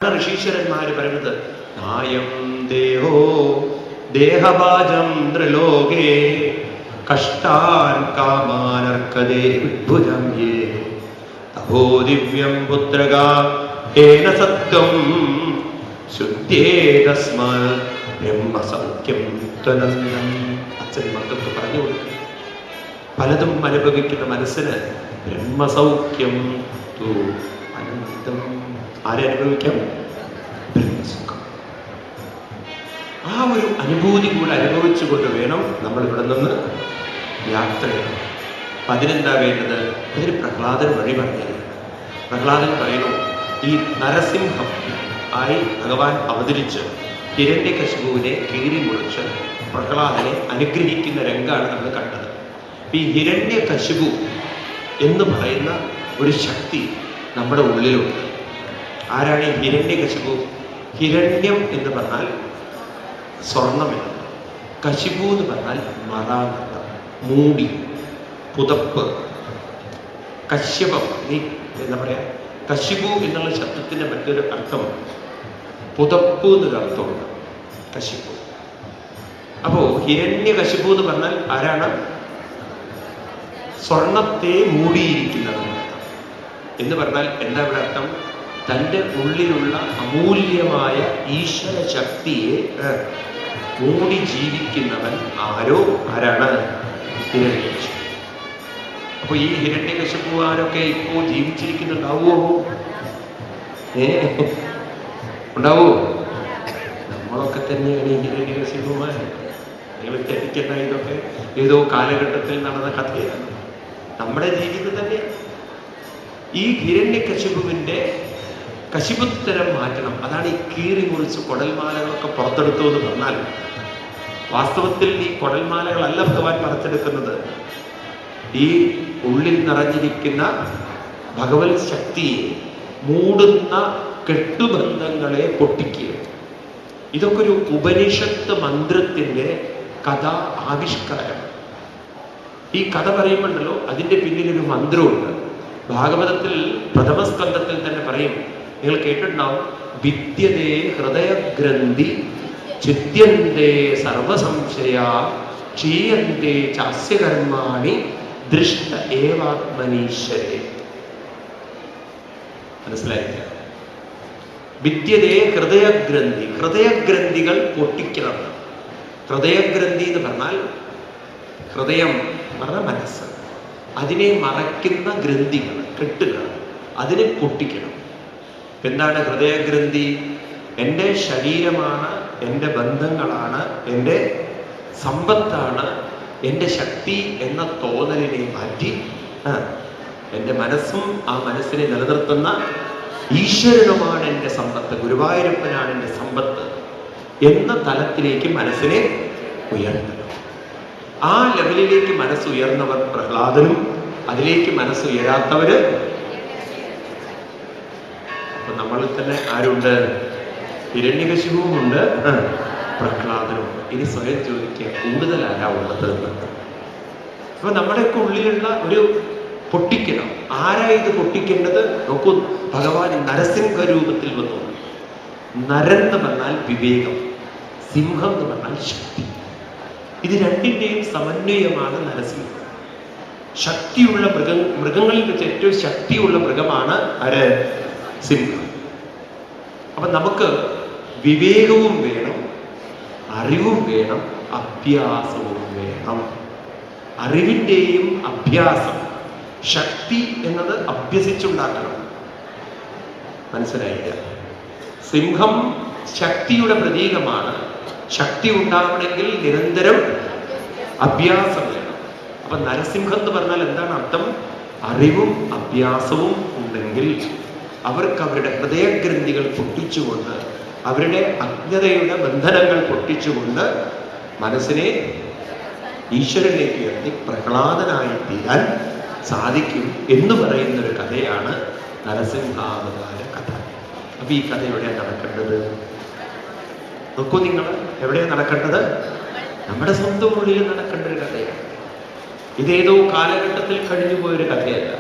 ഋഷീശ്വരന്മാര് പറയുന്നത് നായം ദേഹോ ദേഹഭാജം ത്രിലോകേ കഷ്ടാൻ കാമാനർക്കതേ വിഭുജം യേ തപോ ദിവ്യം പുത്രകാ ഏന സത്വം ശുദ്ധേ തസ്മാത് ബ്രഹ്മസൗഖ്യം ത്വനന്ദം. അച്ഛൻ മക്കൾക്ക് പറഞ്ഞു കൊടുക്കും. പലതും അനുഭവിക്കുന്ന മനസ്സിന് ബ്രഹ്മസൗഖ്യം തു അനന്തം. ആരനുഭവിക്കാം? ബ്രഹ്മസുഖം. ആ ഒരു അനുഭൂതി കൂടെ അനുഭവിച്ചുകൊണ്ട് വേണം നമ്മൾ ഇവിടെ നിന്ന് യാത്ര ചെയ്യണം. അപ്പൊ അതിനെന്താ വേണ്ടത്? അതിന് പ്രഹ്ലാദൻ വഴി പറഞ്ഞത്. പ്രഹ്ലാദൻ പറയുന്നു, ഈ നരസിംഹം ആയി ഭഗവാൻ അവതരിച്ച് ഹിരണ്യകശിപുവിനെ കീറി മുറിച്ച് പ്രഹ്ലാദനെ അനുഗ്രഹിക്കുന്ന രംഗമാണ് നമ്മൾ കണ്ടത്. ഈ ഹിരണ്യകശിപു എന്ന് പറയുന്ന ഒരു ശക്തി നമ്മുടെ ഉള്ളിലുണ്ട്. ആരാണ് ഈ ഹിരണ്യകശിപു? ഹിരണ്യം എന്ന് പറഞ്ഞാൽ സ്വർണമെന്ന്, കശിപു എന്ന് പറഞ്ഞാൽ മറാന്നർത്ഥം, മൂടി, പുതപ്പ്. കശ്യപം, നീ എന്താ പറയാ, കശിപു എന്നുള്ള ശബ്ദത്തിന്റെ മറ്റൊരു അർത്ഥം പുതപ്പ് എന്നൊരു അർത്ഥമുണ്ട്, കശിപു. അപ്പോ ഹിരണ്യകശിപു എന്ന് പറഞ്ഞാൽ ആരാണ്? സ്വർണത്തെ മൂടിയിരിക്കുന്നത് എന്ന് പറഞ്ഞാൽ എന്താ ഇവിടെ അർത്ഥം? തൻ്റെ ഉള്ളിലുള്ള അമൂല്യമായ ഈശ്വര ശക്തിയെ മൂടി ജീവിക്കുന്നവൻ ആരാണ്? ഹിരണ്യകശിപു. അപ്പൊ ഈ ഹിരണ്യകശിപുവാരൊക്കെ ഇപ്പോ ജീവിച്ചിരിക്കുന്നുണ്ടാവോ? ഉണ്ടാവോ? നമ്മളൊക്കെ തന്നെയാണ് ഈ ഹിരണ്യകശിപുമാർ. നിങ്ങൾ ധരിക്കേണ്ട ഇതൊക്കെ ഏതോ കാലഘട്ടത്തിൽ നടന്ന കഥയാണ്. നമ്മുടെ ജീവിതം തന്നെ ഈ ഹിരണ്യകശിപുവിന്റെ കശിപുത്തരം മാറ്റണം. അതാണ് ഈ കീറി മുറിച്ച് കുടൽമാലകളൊക്കെ പുറത്തെടുത്തു എന്ന് പറഞ്ഞാൽ, വാസ്തവത്തിൽ ഈ കുടൽമാലകളല്ല ഭഗവാൻ പറിച്ചെടുക്കുന്നത്. ഈ ഉള്ളിൽ നിറഞ്ഞിരിക്കുന്ന ഭഗവത് ശക്തിയെ മൂടുന്ന കെട്ടുബന്ധങ്ങളെ പൊട്ടിക്കുക. ഇതൊക്കെ ഒരു ഉപനിഷത്ത് മന്ത്രത്തിന്റെ കഥ ആവിഷ്കാരം. ഈ കഥ പറയുമ്പോണ്ടല്ലോ അതിന്റെ പിന്നിലൊരു മന്ത്രമുണ്ട്. ഭാഗവതത്തിൽ പ്രഥമസ്കന്ധത്തിൽ തന്നെ പറയും, നിങ്ങൾ കേട്ടിട്ടുണ്ടാവും, വിദ്യതേ ഹൃദയഗ്രന്ഥി ചിദ്യന്തേ സർവസംശയ ക്ഷീയന്തേ ചാസ്യകർമാണി ദൃഷ്ട ഏവാത്മനീശ്വരേ. മനസ്സിലായില്ല? വിദ്യതേ ഹൃദയഗ്രന്ഥി, ഹൃദയഗ്രന്ഥികൾ പൊട്ടിക്കണം. ഹൃദയഗ്രന്ഥി എന്ന് പറഞ്ഞാൽ ഹൃദയം പറഞ്ഞ മനസ്സ്, അതിനെ മറയ്ക്കുന്ന ഗ്രന്ഥികൾ, കെട്ടുകൾ, അതിനെ പൊട്ടിക്കണം. എന്താണ് ഹൃദയഗ്രന്ഥി? എൻ്റെ ശരീരമാണ്, എൻ്റെ ബന്ധങ്ങളാണ്, എൻ്റെ സമ്പത്താണ്, എൻ്റെ ശക്തി എന്ന തോന്നലിനെ മാറ്റി എൻ്റെ മനസ്സും ആ മനസ്സിനെ നിലനിർത്തുന്ന ഈശ്വരനുമാണ് എൻ്റെ സമ്പത്ത്, ഗുരുവായൂരപ്പനാണ് എൻ്റെ സമ്പത്ത് എന്ന തലത്തിലേക്ക് മനസ്സിനെ ഉയർത്തണം. ആ ലെവലിലേക്ക് മനസ്സുയർന്നവർ പ്രഹ്ലാദനും, അതിലേക്ക് മനസ്സുയരാത്തവര്. അപ്പൊ നമ്മളിൽ തന്നെ ആരുണ്ട്? ഹിരണ്യകശിപുവുമുണ്ട്, പ്രഹ്ലാദനുമുണ്ട്. ഇനി സ്വയം ചോദിക്കുക, കൂടുതൽ ആരാ ഉള്ളത് എന്ന്. അപ്പൊ നമ്മുടെയൊക്കെ ഉള്ളിലുള്ള ഒരു പൊട്ടിക്കണം. ആരാ ഇത് പൊട്ടിക്കേണ്ടത്? നോക്കൂ, ഭഗവാൻ നരസിംഹ രൂപത്തിൽ വന്നു. നരൻ എന്ന് പറഞ്ഞാൽ വിവേകം, സിംഹം എന്ന് പറഞ്ഞാൽ ശക്തി. ഇത് രണ്ടിന്റെയും സമന്വയമാണ് നരസിംഹം. ശക്തിയുള്ള മൃഗങ്ങളിൽ വെച്ച് ഏറ്റവും ശക്തിയുള്ള മൃഗമാണ് ആര്? സിംഹം. അപ്പൊ നമുക്ക് വിവേകവും വേണം, അറിവും വേണം, അഭ്യാസവും വേണം. അറിവിന്റെയും അഭ്യാസം, ശക്തി എന്നത് അഭ്യസിച്ചുണ്ടാക്കണം. മനസ്സിലായില്ല? സിംഹം ശക്തിയുടെ പ്രതീകമാണ്. ശക്തി ഉണ്ടാവണമെങ്കിൽ നിരന്തരം അഭ്യാസം വേണം. അപ്പൊ നരസിംഹം എന്ന് പറഞ്ഞാൽ എന്താണ് അർത്ഥം? അറിവും അഭ്യാസവും ഉണ്ടെങ്കിൽ അവർക്ക് അവരുടെ ഹൃദയഗ്രന്ഥികൾ പൊട്ടിച്ചുകൊണ്ട്, അവരുടെ അജ്ഞതയുടെ ബന്ധനങ്ങൾ പൊട്ടിച്ചുകൊണ്ട് മനസ്സിനെ ഈശ്വരനിലേക്ക് ഉയർത്തി പ്രഹ്ലാദനായി തീരാൻ സാധിക്കും എന്ന് പറയുന്നൊരു കഥയാണ് നരസിംഹാവതാര കഥ. അപ്പൊ ഈ കഥ എവിടെയാണ് നടക്കേണ്ടത്? നോക്കൂ, നിങ്ങൾ എവിടെയാണ് നടക്കേണ്ടത്? നമ്മുടെ സ്വന്തം ഉള്ളിൽ നടക്കേണ്ട ഒരു കഥയാണ്. ഇതേതോ കാലഘട്ടത്തിൽ കഴിഞ്ഞു പോയൊരു കഥയല്ല.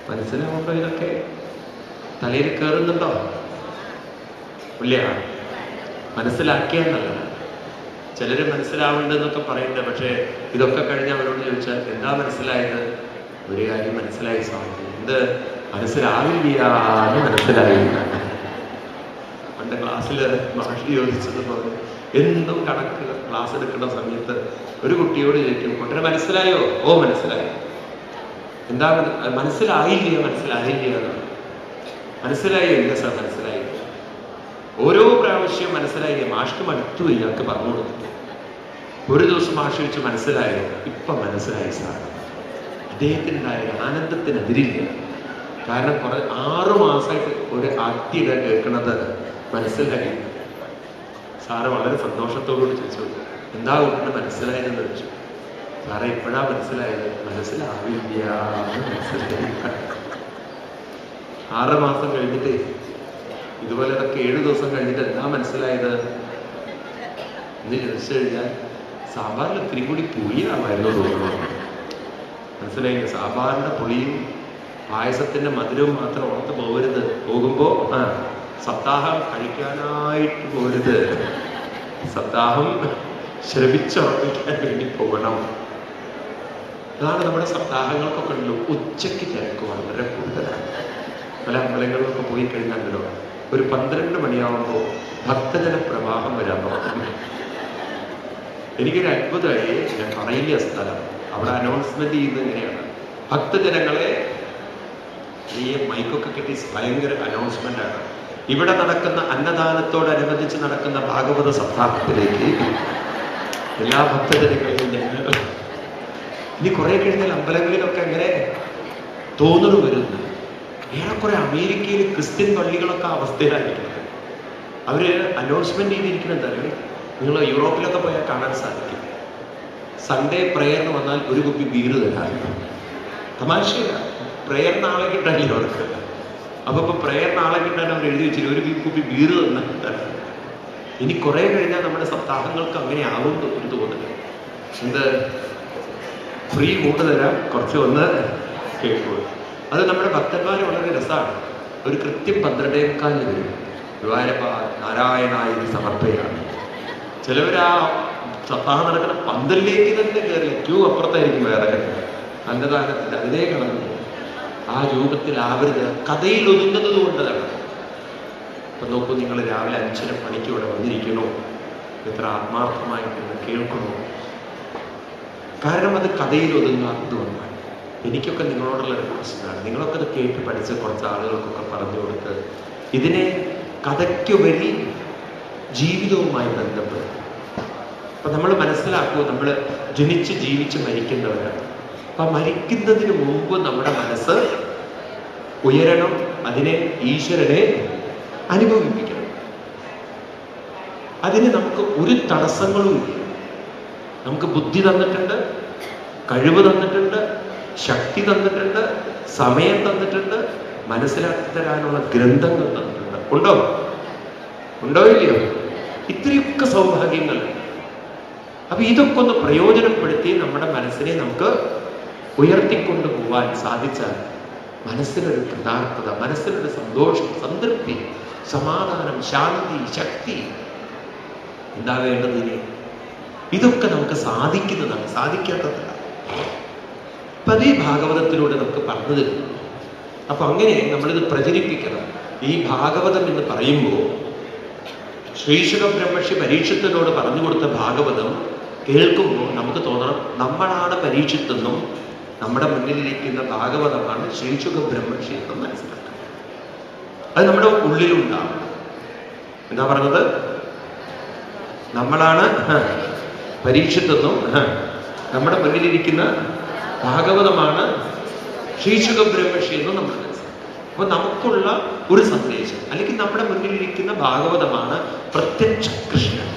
മനസ്സിലാവുണ്ടോ? ഇതൊക്കെ തലയിൽ കയറുന്നുണ്ടോ? ഇല്ല, മനസ്സിലാക്കിയാൽ നല്ലതാണ്. ചിലര് മനസ്സിലാവുന്നുണ്ടെന്നൊക്കെ പറയുന്നുണ്ട്. പക്ഷേ ഇതൊക്കെ കഴിഞ്ഞ് അവരോട് ചോദിച്ചാൽ എന്താ മനസ്സിലായത്? ഒരു കാര്യം മനസ്സിലായി സ്വാമി, എന്ത് മനസ്സിലാവില്ലാന്ന് മനസ്സിലായി. പണ്ട് ക്ലാസ്സിൽ മാഷി ചോദിച്ചത് പറഞ്ഞു, എന്തും കണക്ക് ക്ലാസ് എടുക്കുന്ന സമയത്ത് ഒരു കുട്ടിയോട് ചോദിക്കും, കുട്ടിനെ മനസ്സിലായോ? ഓ മനസ്സിലായി. എന്താ മനസ്സിലായില്ല? മനസ്സിലായില്ല. മനസ്സിലായോ? ഇല്ല സാർ മനസ്സിലായി. ഓരോ പ്രാവശ്യം മനസ്സിലായില്ലേ? മാഷ്ക്ക് മടുത്തു ഇയാൾക്ക് പറഞ്ഞു കൊടുത്തു. ഒരു ദിവസം മാഷ് വെച്ച് മനസ്സിലായോ? ഇപ്പൊ മനസ്സിലായി സാർ. അദ്ദേഹത്തിനുണ്ടായ ആനന്ദത്തിനെതിരില്ല. കാരണം 6 മാസമായിട്ട് ഒരു ആദ്യത കേൾക്കുന്നത് മനസ്സിലായി. സാറ് വളരെ സന്തോഷത്തോടുകൂടി ചോദിച്ചു, എന്താ കുട്ടിന് മനസ്സിലായതെന്ന് ചോദിച്ചു. സാറേ ഇപ്പോഴാ മനസ്സിലായത്, മനസ്സിലാവില്ല മനസ്സിലായി. 6 മാസം കഴിഞ്ഞിട്ട് ഇതുപോലെ ഇതൊക്കെ 7 ദിവസം കഴിഞ്ഞിട്ട് എന്താ മനസ്സിലായത് എന്ന് ചോദിച്ചു കഴിഞ്ഞാൽ സാമ്പാറിൽ ഇത്തിരി കൂടി പുളിയാവായിരുന്നു തോന്നുന്നു. മനസ്സിലായില്ല? സാമ്പാറിന്റെ പുളിയും പായസത്തിന്റെ മധുരവും മാത്രം ഓർത്ത് പോകരുത്. പോകുമ്പോ സപ്താഹം കഴിക്കാനായിട്ട് പോകരുത്. സപ്താഹം ശ്രമിച്ചുറപ്പിക്കാൻ വേണ്ടി പോകണം. അതാണ് നമ്മുടെ സപ്താഹങ്ങൾക്കൊക്കെ ഉള്ളൂ. ഉച്ചയ്ക്ക് തിരക്ക് വളരെ കൂടുതലാണ്. പല അമ്പലങ്ങളിലൊക്കെ പോയി കഴിഞ്ഞാലോ ഒരു 12 മണിയാവുമ്പോൾ ഭക്തജന പ്രവാഹം വരാൻ തുടങ്ങി. എനിക്കൊരു അത്ഭുതമായി. ഞാൻ പറയില്ല സ്ഥലം, അവിടെ അനൗൺസ്മെന്റ് ചെയ്യുന്നത് എങ്ങനെയാണ്, ഭക്തജനങ്ങളെ ഈ മൈക്കൊക്കെ കിട്ടി ഭയങ്കര അനൗൺസ്മെന്റ് ആണ്. ഇവിടെ നടക്കുന്ന അന്നദാനത്തോടനുബന്ധിച്ച് നടക്കുന്ന ഭാഗവത സപ്താഹത്തിലേക്ക് എല്ലാ ഭക്തജനങ്ങളെയും ഞങ്ങൾ ഇനി കുറെ കഴിഞ്ഞാൽ അമ്പലങ്ങളിലൊക്കെ അങ്ങനെ തോന്നൽ വരുന്നു. ഏറെക്കുറെ അമേരിക്കയിൽ ക്രിസ്ത്യൻ പള്ളികളൊക്കെ അവസ്ഥയിലായിരിക്കുന്നത്. അവര് അനൗൺസ്മെന്റ് ചെയ്തിരിക്കുന്നത് എന്തായാലും നിങ്ങൾ യൂറോപ്പിലൊക്കെ പോയാൽ കാണാൻ സാധിക്കും. സൺഡേ പ്രേയറിന് വന്നാൽ ഒരു കുപ്പി ബീർ തരാം. തമാശയില്ല. പ്രേയർ നാളെ കിട്ടാനില്ല അവർക്ക്. അപ്പൊ ഇപ്പൊ പ്രേയർ നാളെ കിട്ടാൻ അവർ എഴുതി വെച്ചില്ല, ഒരു കുപ്പി ബീർ തന്നെ. ഇനി കുറെ കഴിഞ്ഞാൽ നമ്മുടെ സപ്താഹങ്ങൾക്ക് അങ്ങനെ ആവും ഒരു തോന്നുന്നു. എന്ത് ഫ്രീ മൂട്ട് തരാം, കുറച്ച് വന്ന് കേൾക്കുക. അത് നമ്മുടെ ഭക്തന്മാർ വളരെ രസമാണ്. ഒരു കൃത്യം 12:15 വരും. ഗുരുവായൂരപ്പ നാരായണായി സമർപ്പയാണ്. ചിലവർ ആ സപ്താഹം നടക്കുന്ന പന്തലിലേക്ക് തന്നെ കയറില്ല, ക്യൂ അപ്പുറത്തായിരിക്കും വേറെ അന്നദാനത്തിൽ. അതിലേ കടന്നു ആ രൂപത്തിലാവരുത്. കഥയിൽ ഒതുങ്ങുന്നത് കൊണ്ടതാണ്. അപ്പൊ നോക്കൂ, നിങ്ങൾ രാവിലെ 5:30 മണിക്ക് ഇവിടെ വന്നിരിക്കണോ? എത്ര ആത്മാർത്ഥമായിട്ട് കേൾക്കണോ? കാരണം അത് കഥയിൽ ഒതുങ്ങാത്തത് കൊണ്ടാണ്. എനിക്കൊക്കെ നിങ്ങളോടുള്ള ഒരു പ്രശ്നമാണ്. നിങ്ങളൊക്കെ അത് കേട്ട് പഠിച്ച് കുറച്ച് ആളുകൾക്കൊക്കെ പറഞ്ഞു കൊടുത്ത് ഇതിനെ കഥയ്ക്കുപരി ജീവിതവുമായി ബന്ധപ്പെടും. അപ്പൊ നമ്മൾ മനസ്സിലാക്കുക, നമ്മൾ ജനിച്ച് ജീവിച്ച് മരിക്കുന്നവരാണ്. അപ്പൊ മരിക്കുന്നതിന് മുമ്പ് നമ്മുടെ മനസ്സ് ഉയരണം, അതിനെ ഈശ്വരനെ അനുഭവിപ്പിക്കണം. അതിന് നമുക്ക് ഒരു തടസ്സങ്ങളും ഇല്ല. നമുക്ക് ബുദ്ധി തന്നിട്ടുണ്ട്, കഴിവ് തന്നിട്ടുണ്ട്, ശക്തി തന്നിട്ടുണ്ട്, സമയം തന്നിട്ടുണ്ട്, മനസ്സിലാക്കി തരാനുള്ള ഗ്രന്ഥങ്ങൾ തന്നിട്ടുണ്ട്. ഉണ്ടോ? ഉണ്ടോ ഇല്ലയോ? ഇത്രയൊക്കെ സൗഭാഗ്യങ്ങൾ. അപ്പൊ ഇതൊക്കെ ഒന്ന് പ്രയോജനപ്പെടുത്തി നമ്മുടെ മനസ്സിനെ നമുക്ക് ഉയർത്തിക്കൊണ്ടു പോവാൻ സാധിച്ചാൽ മനസ്സിനൊരു കൃതാർത്ഥത, മനസ്സിനൊരു സന്തോഷം, സംതൃപ്തി, സമാധാനം, ശാന്തി, ശക്തി എന്താ വേണ്ടത്? ഇതൊക്കെ നമുക്ക് സാധിക്കുന്നതാണ്, സാധിക്കാത്തതല്ല. അപ്പൊ അതേ ഭാഗവതത്തിലൂടെ നമുക്ക് പറഞ്ഞു തരുന്നു. അപ്പൊ അങ്ങനെ നമ്മളിത് പ്രചരിപ്പിക്കണം. ഈ ഭാഗവതം എന്ന് പറയുമ്പോൾ ശ്രീശുക ബ്രഹ്മർഷി പരീക്ഷത്തിനോട് പറഞ്ഞു കൊടുത്ത ഭാഗവതം കേൾക്കുമ്പോൾ നമുക്ക് തോന്നണം നമ്മളാണ് പരീക്ഷത്തെന്നും നമ്മുടെ മുന്നിലിരിക്കുന്ന ഭാഗവതമാണ് ശ്രീശുക ബ്രഹ്മർഷി എന്നും മനസ്സിലാക്കണം. അത് നമ്മുടെ ഉള്ളിലുണ്ടാവും. എന്താ പറഞ്ഞത്? നമ്മളാണ് പരീക്ഷത്തെന്നും നമ്മുടെ മുന്നിലിരിക്കുന്ന ഭാഗവതമാണ് ശ്രീശുക ബ്രഹ്മർഷി എന്നും നമ്മൾ മനസ്സിലാക്കും. അപ്പൊ നമുക്കുള്ള ഒരു സന്ദേശം, അല്ലെങ്കിൽ നമ്മുടെ മുന്നിലിരിക്കുന്ന ഭാഗവതമാണ് പ്രത്യക്ഷ കൃഷ്ണൻ.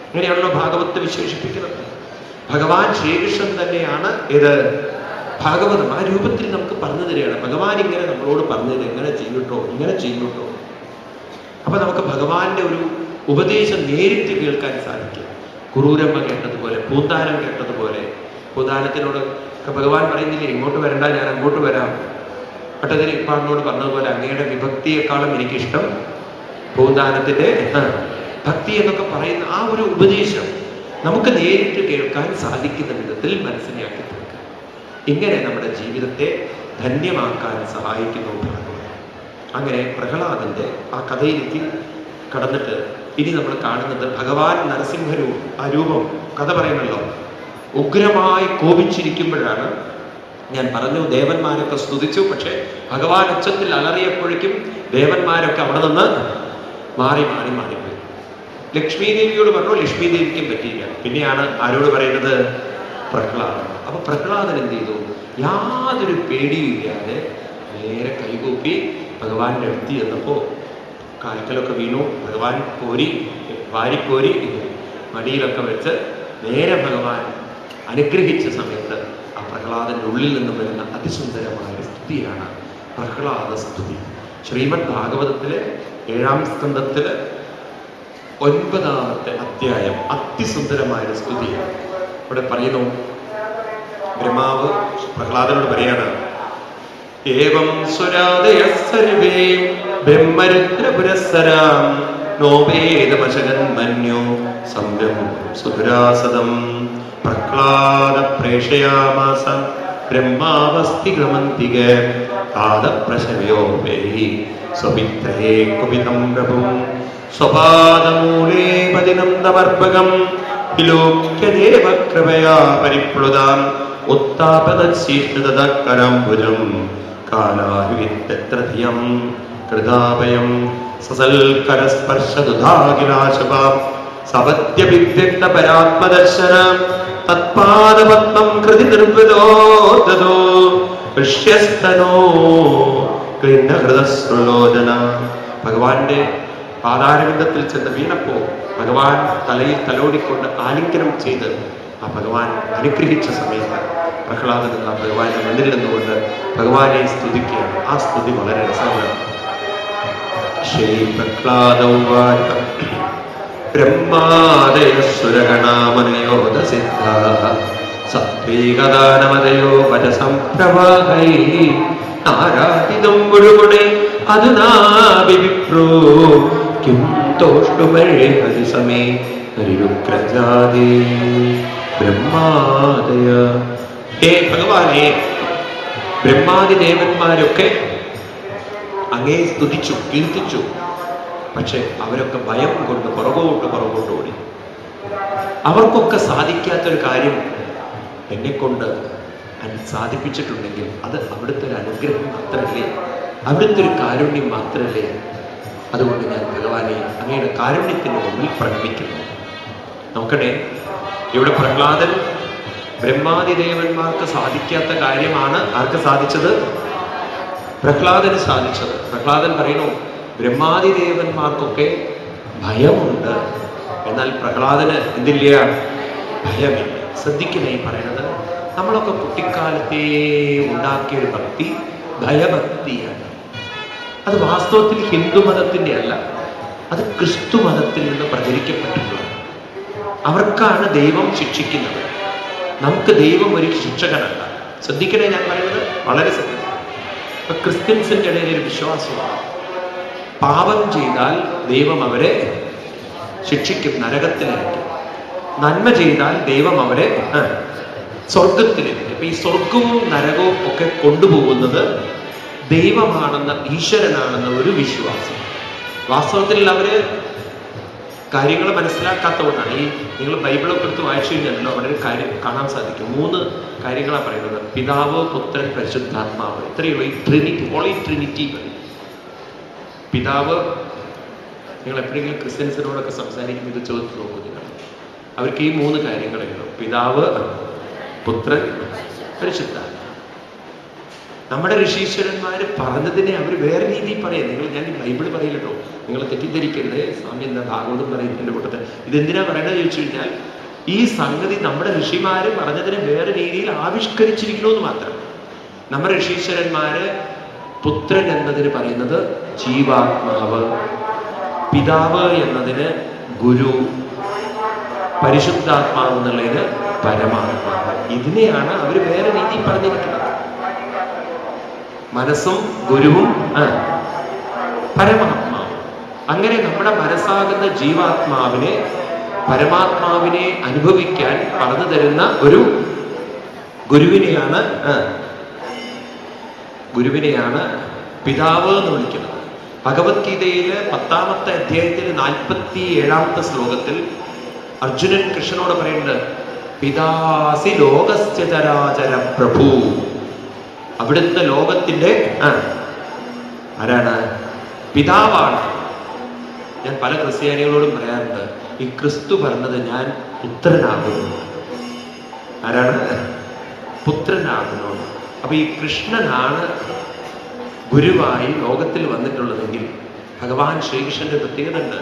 ഇങ്ങനെയാണല്ലോ ഭാഗവത്തെ വിശേഷിപ്പിക്കുന്നത്. ഭഗവാൻ ശ്രീകൃഷ്ണൻ തന്നെയാണ് ഇത് ഭാഗവതം. ആ രൂപത്തിൽ നമുക്ക് പറഞ്ഞു തരികയാണ്. ഭഗവാൻ ഇങ്ങനെ നമ്മളോട് പറഞ്ഞു തരിക, ഇങ്ങനെ ചെയ്യട്ടോ, ഇങ്ങനെ ചെയ്യട്ടോ. അപ്പൊ നമുക്ക് ഭഗവാന്റെ ഒരു ഉപദേശം നേരിട്ട് കേൾക്കാൻ സാധിക്കും. കുറൂരമ്മ കേട്ടതുപോലെ, പൂന്താനം കേട്ടതുപോലെ. പൂന്താനത്തിനോട് ഭഗവാൻ പറയുന്നില്ലേ, ഇങ്ങോട്ട് വരണ്ട, ഞാൻ അങ്ങോട്ട് വരാം. പട്ടതിരി ഇപ്പാടിനോട് പറഞ്ഞതുപോലെ അങ്ങയുടെ വിഭക്തിയെക്കാളും എനിക്കിഷ്ടം പൂന്താനത്തിന്റെ ഭക്തി എന്നൊക്കെ പറയുന്ന ആ ഒരു ഉപദേശം നമുക്ക് നേരിട്ട് കേൾക്കാൻ സാധിക്കുന്ന വിധത്തിൽ മനസ്സിലാക്കി തീർക്കുക. ഇങ്ങനെ നമ്മുടെ ജീവിതത്തെ ധന്യമാക്കാൻ സഹായിക്കുന്നു ഭാഗവതം. അങ്ങനെ പ്രഹ്ലാദന്റെ ആ കഥയിലേക്ക് കടന്നിട്ട് ഇനി നമ്മൾ കാണുന്നത് ഭഗവാൻ നരസിംഹരൂപം, ആ രൂപം കഥ പറയുമല്ലോ, ഉഗ്രമായി കോപിച്ചിരിക്കുമ്പോഴാണ്. ഞാൻ പറഞ്ഞു ദേവന്മാരൊക്കെ സ്തുതിച്ചു, പക്ഷെ ഭഗവാൻ ഉച്ചത്തിൽ അലറിയപ്പോഴേക്കും ദേവന്മാരൊക്കെ അവിടെ നിന്ന് മാറി മാറി മാറിപ്പോയി. ലക്ഷ്മി ദേവിയോട് പറഞ്ഞു, ലക്ഷ്മി ദേവിക്കും പറ്റിയില്ല. പിന്നെയാണ് ആരോട് പറയുന്നത്? പ്രഹ്ലാദൻ. അപ്പൊ പ്രഹ്ലാദൻ എന്ത് ചെയ്തു? യാതൊരു പേടിയില്ലാതെ നേരെ കൈകൂപ്പി ഭഗവാന്റെ അടുത്ത് ചെന്നപ്പോ കാൽക്കലൊക്കെ വീണു. ഭഗവാൻ വാരിക്കോരി മടിയിലൊക്കെ വെച്ച് നേരെ ഭഗവാൻ അനുഗ്രഹിച്ച സമയത്ത് ആ പ്രഹ്ലാദന്റെ ഉള്ളിൽ നിന്നും വരുന്ന അതിസുന്ദരമായ സ്തുതിയാണ് പ്രഹ്ലാദ സ്തുതി. ശ്രീമദ് ഭാഗവതത്തിലെ 7-ാം സ്കന്ധത്തില് 9-ാമത്തെ അധ്യായം അതിസുന്ദരമായ സ്തുതിയാണ്. ഇവിടെ പറയുന്നു, ബ്രഹ്മാവ് പ്രഹ്ലാദനോട് പറയാണ്, ഏവം സുരാദയ സർവേ ബ്രഹ്മരുദ്ര പുരസ്സരാം നോവേദമശകന്മന്യോ സംരം സുദുരാസദം പ്രഹ്ലാദ പ്രേഷയാമാസ ബ്രഹ്മാവസ്തി ഗ്രമന്തിക ആദപ്രശവയോ വേഹി സ്വപിത്രേ കുപിതം പ്രഭും സ്വപാദമൂലേ പതിനം തമർപ്പകം വിലോക്യ ദേവകൃപയാ പരിപ്ലുതാം ഉത്താപതശീർഷതകരാംബുജം കാലാവിത്തത്രധിയം കൃതാഭയം സസൽകരസ്പർശദുധാകിലാശപാം സപദ്യഭിവ്യക്തപരാത്മദർശന തത്പാദപത്മം കൃതി നിർവൃതോദതോ ഋഷ്യസ്തനോ ക്ലിന്നഹൃതസ്രുലോചന. ഭഗവാന്റെ പാതാരവിന്ദത്തിൽ ചെന്ന് വീണപ്പോ ഭഗവാൻ തലയിൽ തലോടിക്കൊണ്ട് ആലിംഗനം ചെയ്ത് ആ ഭഗവാൻ അനുഗ്രഹിച്ച സമയത്ത് പ്രഹ്ലാദൻ എന്ന ഭഗവാന്റെ മുന്നിൽ നിന്നുകൊണ്ട് ഭഗവാനെ സ്തുതിക്കുകയാണ്. ആ സ്തുതി വളരെ രസമാണ്. ശ്രീ പ്രഹ്ലാദൗവാച ബ്രഹ്മാദയസുരഗണാമനയോദസിദ്ധ സത്വീകദാനമതയോ വചസംപ്രവാഹൈ നാരാധിതം ഗുരുഗുണേ അധുനാ വിപ്രോ കിം തോഷ്ടുമഴേ ഹരിസമേ ഹരിരുഗ്രജാദേ ബ്രഹ്മാദയ. ഹേ ഭഗവാനെ, ബ്രഹ്മാദി ദേവന്മാരൊക്കെ അങ്ങേ സ്തുതിച്ചു, കീർത്തിച്ചു. പക്ഷെ അവരൊക്കെ ഭയം കൊണ്ട് പുറകോട്ട് ഓടി. അവർക്കൊക്കെ സാധിക്കാത്തൊരു കാര്യം എന്നെ കൊണ്ട് സാധിപ്പിച്ചിട്ടുണ്ടെങ്കിൽ അത് അവിടുത്തെ ഒരു അനുഗ്രഹം മാത്രമല്ലേ, അവിടുത്തെ ഒരു കാരുണ്യം മാത്രമല്ലേ. അതുകൊണ്ട് ഞാൻ ഭഗവാനെ അങ്ങയുടെ കാരുണ്യത്തിന് മുമ്പിൽ പ്രണമിക്കുന്നു. നോക്കട്ടെ, ഇവിടെ പ്രഹ്ലാദൻ ബ്രഹ്മാദിദേവന്മാർക്ക് സാധിക്കാത്ത കാര്യമാണ് ആർക്ക് സാധിച്ചത്? പ്രഹ്ലാദന് സാധിച്ചത്. പ്രഹ്ലാദൻ പറയുന്നു, ബ്രഹ്മാദിദേവന്മാർക്കൊക്കെ ഭയമുണ്ട്, എന്നാൽ പ്രഹ്ലാദന് എന്തില്ല? ഭയമില്ല. ശ്രദ്ധിക്കുന്നേ പറയുന്നത്, നമ്മളൊക്കെ കുട്ടിക്കാലത്തേ ഉണ്ടാക്കിയൊരു ഭക്തി ഭയഭക്തിയാണ്. അത് വാസ്തവത്തിൽ ഹിന്ദു മതത്തിന്റെ അല്ല, അത് ക്രിസ്തു മതത്തിൽ നിന്ന് പ്രചരിക്കപ്പെട്ടിട്ടുള്ളത്. അവർക്കാണ് ദൈവം ശിക്ഷിക്കുന്നത്, നമുക്ക് ദൈവം ഒരു ശിക്ഷകനല്ല. ശ്രദ്ധിക്കണേ, ഞാൻ പറയുന്നത് വളരെ ശ്രദ്ധിക്കണം. ഇപ്പൊ ക്രിസ്ത്യൻസിന്റെ ഇടയിൽ ഒരു വിശ്വാസമാണ്, പാപം ചെയ്താൽ ദൈവം അവരെ ശിക്ഷിക്കും, നരകത്തിലായിരിക്കും. നന്മ ചെയ്താൽ ദൈവം അവരെ സ്വർഗത്തിലെത്തിക്കും. അപ്പൊ ഈ സ്വർഗവും നരകവും ഒക്കെ കൊണ്ടുപോകുന്നത് ദൈവമാണെന്ന, ഈശ്വരനാണെന്ന ഒരു വിശ്വാസം. വാസ്തവത്തിൽ അവര് കാര്യങ്ങൾ മനസ്സിലാക്കാത്തതുകൊണ്ടാണ്. ഈ നിങ്ങൾ ബൈബിളൊക്കെ എടുത്ത് വായിച്ചു കഴിഞ്ഞാലോ അവിടെ ഒരു കാര്യം കാണാൻ സാധിക്കും. 3 കാര്യങ്ങളാണ് പറയുന്നത്: പിതാവ്, പുത്രൻ, പരിശുദ്ധാത്മാവ്. ഇത്രയുള്ള ഈ ട്രിനിറ്റി, ഹോളി ട്രിനിറ്റി. പിതാവ്, നിങ്ങൾ എപ്പോഴെങ്കിലും ക്രിസ്ത്യൻസിനോടൊക്കെ സംസാരിക്കുമ്പോൾ ഇത് ചോദിച്ചു നോക്കൂ നിങ്ങൾ. അവർക്ക് ഈ 3 കാര്യങ്ങളേ ഉള്ളൂ: പിതാവ്, പുത്രൻ, പരിശുദ്ധാത്മാവ്. നമ്മുടെ ഋഷീശ്വരന്മാര് പറഞ്ഞതിനെ അവർ വേറെ രീതിയിൽ പറയാം. ഞാൻ ഈ ബൈബിള് പറയില്ലട്ടോ, നിങ്ങൾ തെറ്റിദ്ധരിക്കരുത്. സ്വാമി എന്താ ഭാഗവതം പറയുന്നതിൻ്റെ കൂട്ടത്തിൽ ഇതെന്തിനാ പറയണത് ചോദിച്ചു കഴിഞ്ഞാൽ, ഈ സംഗതി നമ്മുടെ ഋഷിമാര് പറഞ്ഞതിനെ വേറെ രീതിയിൽ ആവിഷ്കരിച്ചിരിക്കണമെന്ന് മാത്രം. നമ്മുടെ ഋഷീശ്വരന്മാര് പുത്രൻ എന്നതിന് പറയുന്നത് ജീവാത്മാവ്, പിതാവ് എന്നതിന് ഗുരു, പരിശുദ്ധാത്മാവ് എന്നുള്ളതിന് പരമാത്മാവ്. ഇതിനെയാണ് അവർ വേറെ രീതിയിൽ പറഞ്ഞിരിക്കുന്നത്. മനസ്സും ഗുരുവും പരമാത്മാവും. അങ്ങനെ നമ്മുടെ മനസ്സാകുന്ന ജീവാത്മാവിനെ പരമാത്മാവിനെ അനുഭവിക്കാൻ പറഞ്ഞു തരുന്ന ഒരു ഗുരുവിനെയാണ് പിതാവ് എന്ന് വിളിക്കുന്നത്. ഭഗവത്ഗീതയിലെ 10ാമത്തെ അധ്യായത്തിൽ 47ാമത്തെ ശ്ലോകത്തിൽ അർജുനൻ കൃഷ്ണനോട് പറയുന്നുണ്ട്, പിതാസി ലോകസ്യ ചരാചര പ്രഭു. അവിടുത്തെ ലോകത്തിന്റെ ആരാണ്? പിതാവാണ്. ഞാൻ പല ക്രിസ്ത്യാനികളോടും പറയാറുണ്ട്, ഈ ക്രിസ്തു പറഞ്ഞത് ഞാൻ പുത്രനാകുന്നു. ആരാണ്? പുത്രനാകുന്നു. അപ്പൊ ഈ കൃഷ്ണനാണ് ഗുരുവായി ലോകത്തിൽ വന്നിട്ടുള്ളതെങ്കിൽ ഭഗവാൻ ശ്രീകൃഷ്ണന്റെ പ്രത്യേകത ഉണ്ട്.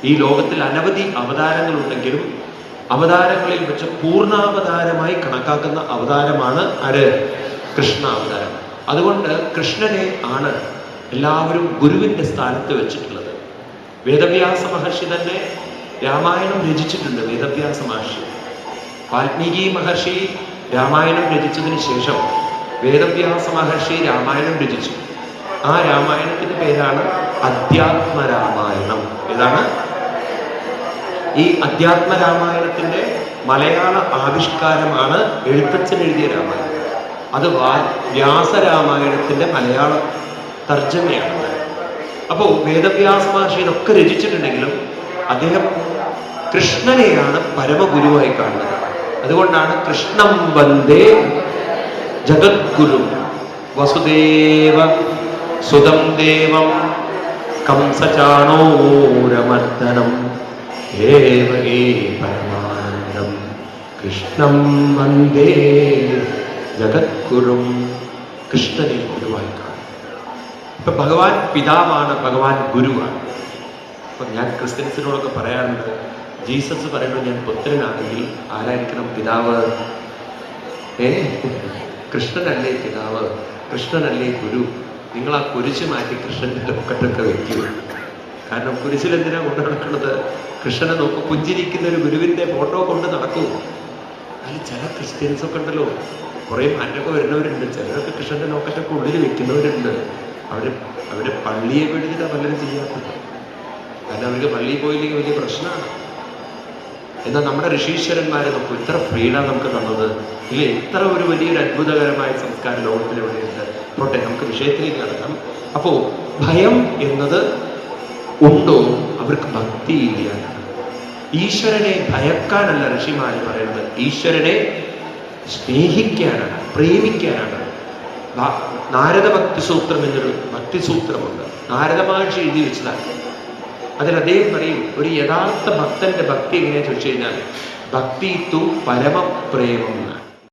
ഈ ലോകത്തിൽ അനവധി അവതാരങ്ങളുണ്ടെങ്കിലും അവതാരങ്ങളിൽ വെച്ച് പൂർണ്ണാവതാരമായി കണക്കാക്കുന്ന അവതാരമാണ് ആര്? കൃഷ്ണ അവതാരം. അതുകൊണ്ട് കൃഷ്ണനെ ആണ് എല്ലാവരും ഗുരുവിന്റെ സ്ഥാനത്ത് വെച്ചിട്ടുള്ളത്. വേദവ്യാസ മഹർഷി തന്നെ രാമായണം രചിച്ചിട്ടുണ്ട്. വേദവ്യാസ മഹർഷി, വാൽമീകി മഹർഷി രാമായണം രചിച്ചതിന് ശേഷം വേദവ്യാസ മഹർഷി രാമായണം രചിച്ചു. ആ രാമായണത്തിന്റെ പേരാണ് അധ്യാത്മരാമായണം. ഏതാണ്? ഈ അധ്യാത്മരാമായണത്തിന്റെ മലയാള ആവിഷ്കാരമാണ് എഴുത്തച്ഛൻ എഴുതിയ രാമായണം. അത് വ്യാസരാമായണത്തിന്റെ മലയാള തർജ്ജമയാണ്. അപ്പോ വേദവ്യാസ മഹർഷി ഇതൊക്കെ രചിച്ചിട്ടുണ്ടെങ്കിലും അദ്ദേഹം കൃഷ്ണനെയാണ് പരമഗുരുവായി കാണുന്നത്. അതുകൊണ്ടാണ് കൃഷ്ണം വന്ദേ ജഗദ്ഗുരു വസുദേവ സുതം ദേവം കംസചാണൂരമർദ്ദനം ദേവകീ പരമാനന്ദം കൃഷ്ണം വന്ദേ ജഗദ്ഗുരും. കൃഷ്ണനെ ഗുരുവായി കാണും. ഇപ്പൊ ഭഗവാൻ പിതാവാണ്, ഭഗവാൻ ഗുരുവാണ്. അപ്പൊ ഞാൻ ക്രിസ്ത്യൻസിനോടൊക്കെ പറയാറുണ്ട്, ജീസസ് പറയുന്നത് ഞാൻ പുത്രനാണെങ്കിൽ ആരായിരിക്കണം പിതാവ്? കൃഷ്ണനല്ലേ പിതാവ്? കൃഷ്ണനല്ലേ ഗുരു? നിങ്ങൾ ആ കുരിശ് മാറ്റി കൃഷ്ണന്റെ ലോക്കറ്റൊക്കെ വെക്കുക. കാരണം കുരിശിൽ എന്തിനാ കൊണ്ട് നടക്കുന്നത്? കൃഷ്ണനെ നോക്കും, പുഞ്ചിരിക്കുന്ന ഒരു ഗുരുവിന്റെ ഫോട്ടോ കൊണ്ട് നടക്കൂ. അതിൽ ചില ക്രിസ്ത്യൻസ് ഒക്കെ ഉണ്ടല്ലോ, കുറെ മാറ്റമൊക്കെ വരുന്നവരുണ്ട്. ചിലരൊക്കെ കൃഷ്ണന്റെ ലോക്കറ്റൊക്കെ ഉള്ളിൽ വെക്കുന്നവരുണ്ട്. അവര് പള്ളിയെ പേടിച്ചിട്ടാണ് പലരും ചെയ്യാത്തത്. കാരണം അവർക്ക് പള്ളിയിൽ പോയില്ലെങ്കിൽ വലിയ പ്രശ്നമാണ്. എന്നാൽ നമ്മുടെ ഋഷീശ്വരന്മാരെ നോക്കൂ, ഇത്ര ഫ്രീഡം നമുക്ക് തന്നത് ഇല്ലേ? ഇത്ര ഒരു വലിയൊരു അത്ഭുതകരമായ സംസ്കാരം ലോകത്തിൽ എവിടെയുണ്ട്? പോട്ടെ, നമുക്ക് വിഷയത്തിലേക്ക് കടക്കാം. അപ്പോ ഭയം എന്നത് ഉണ്ടോ? അവർക്ക് ഭക്തിയില്ല. ഈശ്വരനെ ഭയക്കാനല്ല ഋഷിമാര് പറയുന്നത്, ഈശ്വരനെ സ്നേഹിക്കാനാണ്, പ്രേമിക്കാനാണ്. നാരദ ഭക്തിസൂത്രം എന്നൊരു ഭക്തിസൂത്രമുണ്ട്. നാരദ മഹർഷി എഴുതി വെച്ചതാണ്. അതിൽ അദ്ദേഹം പറയും, ഒരു യഥാർത്ഥ ഭക്തന്റെ ഭക്തി എങ്ങനെയാ ചോദിച്ചു കഴിഞ്ഞാൽ ഭക്തി തു പരമപ്രേമം എന്നാണ്.